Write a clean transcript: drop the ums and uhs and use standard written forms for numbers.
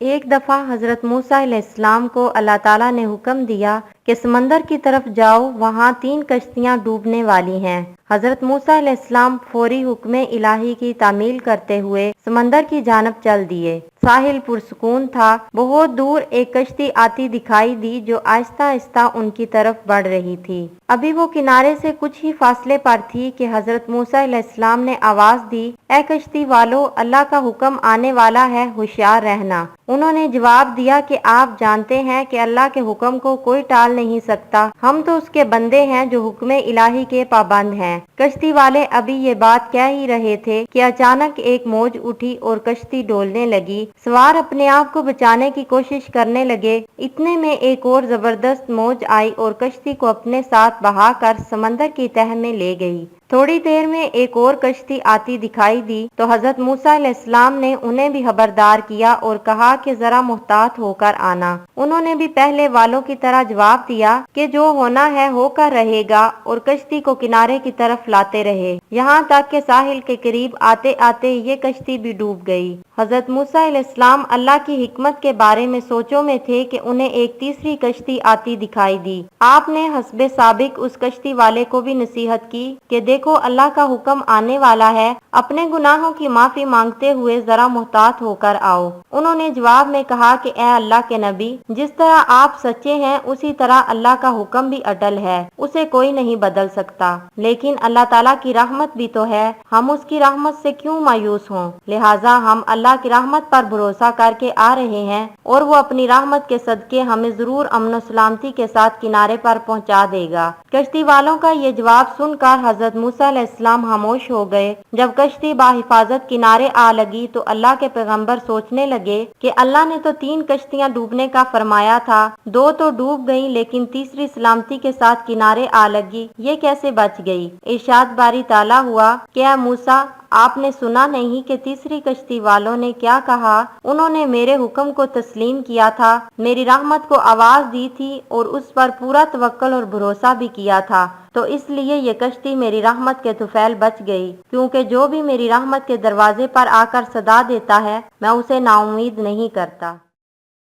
ایک دفعہ حضرت موسیٰ علیہ السلام کو اللہ تعالیٰ نے حکم دیا کہ سمندر کی طرف جاؤ، وہاں 3 کشتیاں ڈوبنے والی ہیں۔ حضرت موسیٰ علیہ السلام فوری حکم الہی کی تعمیل کرتے ہوئے سمندر کی جانب چل دیے۔ ساحل پرسکون تھا۔ بہت دور ایک کشتی آتی دکھائی دی جو آہستہ آہستہ ان کی طرف بڑھ رہی تھی۔ ابھی وہ کنارے سے کچھ ہی فاصلے پر تھی کہ حضرت موسیٰ علیہ السلام نے آواز دی، اے کشتی والو، اللہ کا حکم آنے والا ہے، ہوشیار رہنا۔ انہوں نے جواب دیا کہ آپ جانتے ہیں کہ اللہ کے حکم کو کوئی ٹال نہیں سکتا، ہم تو اس کے بندے ہیں جو حکم الہی کے پابند ہیں۔ کشتی والے ابھی یہ بات کہہ ہی رہے تھے کہ اچانک ایک موج اٹھی اور کشتی ڈولنے لگی۔ سوار اپنے آپ کو بچانے کی کوشش کرنے لگے، اتنے میں ایک اور زبردست موج آئی اور کشتی کو اپنے ساتھ بہا کر سمندر کی تہہ میں لے گئی۔ تھوڑی دیر میں ایک اور کشتی آتی دکھائی دی تو حضرت موسیٰ علیہ السلام نے انہیں بھی خبردار کیا اور کہا کہ ذرا محتاط ہو کر آنا۔ انہوں نے بھی پہلے والوں کی طرح جواب دیا کہ جو ہونا ہے ہو کر رہے گا، اور کشتی کو کنارے کی طرف لاتے رہے، یہاں تک کہ ساحل کے قریب آتے آتے یہ کشتی بھی ڈوب گئی۔ حضرت موسیٰ علیہ السلام اللہ کی حکمت کے بارے میں سوچوں میں تھے کہ انہیں ایک تیسری کشتی آتی دکھائی دی۔ آپ نے حسب سابق اس کشتی والے کو بھی نصیحت کی کہ دیکھو اللہ کا حکم آنے والا ہے، اپنے گناہوں کی معافی مانگتے ہوئے ذرا محتاط ہو کر آؤ۔ انہوں نے جواب میں کہا کہ اے اللہ کے نبی، جس طرح آپ سچے ہیں اسی طرح اللہ کا حکم بھی اٹل ہے، اسے کوئی نہیں بدل سکتا، لیکن اللہ تعالیٰ کی رحمت بھی تو ہے، ہم اس کی رحمت سے کیوں مایوس ہوں؟ لہٰذا ہم اللہ کی رحمت پر بھروسہ کر کے آ رہے ہیں، اور وہ اپنی رحمت کے صدقے ہمیں ضرور امن و سلامتی کے ساتھ کنارے پر پہنچا دے گا۔ کشتی والوں کا یہ جواب سن کر حضرت موسیٰ علیہ السلام خاموش ہو گئے۔ جب کشتی بحفاظت کنارے آ لگی تو اللہ کے پیغمبر سوچنے لگے کہ اللہ نے تو 3 کشتیاں ڈوبنے کا فرمایا تھا، 2 تو ڈوب گئیں لیکن تیسری سلامتی کے ساتھ کنارے آ لگی، یہ کیسے بچ گئی؟ ارشاد باری تعالیٰ ہوا کہ اے موسیٰ، آپ نے سنا نہیں کہ تیسری کشتی والوں نے کیا کہا؟ انہوں نے میرے حکم کو تسلیم کیا تھا، میری رحمت کو آواز دی تھی اور اس پر پورا توکل اور بھروسہ بھی کیا تھا، تو اس لیے یہ کشتی میری رحمت کے طفیل بچ گئی، کیونکہ جو بھی میری رحمت کے دروازے پر آ کر صدا دیتا ہے میں اسے نا امید نہیں کرتا۔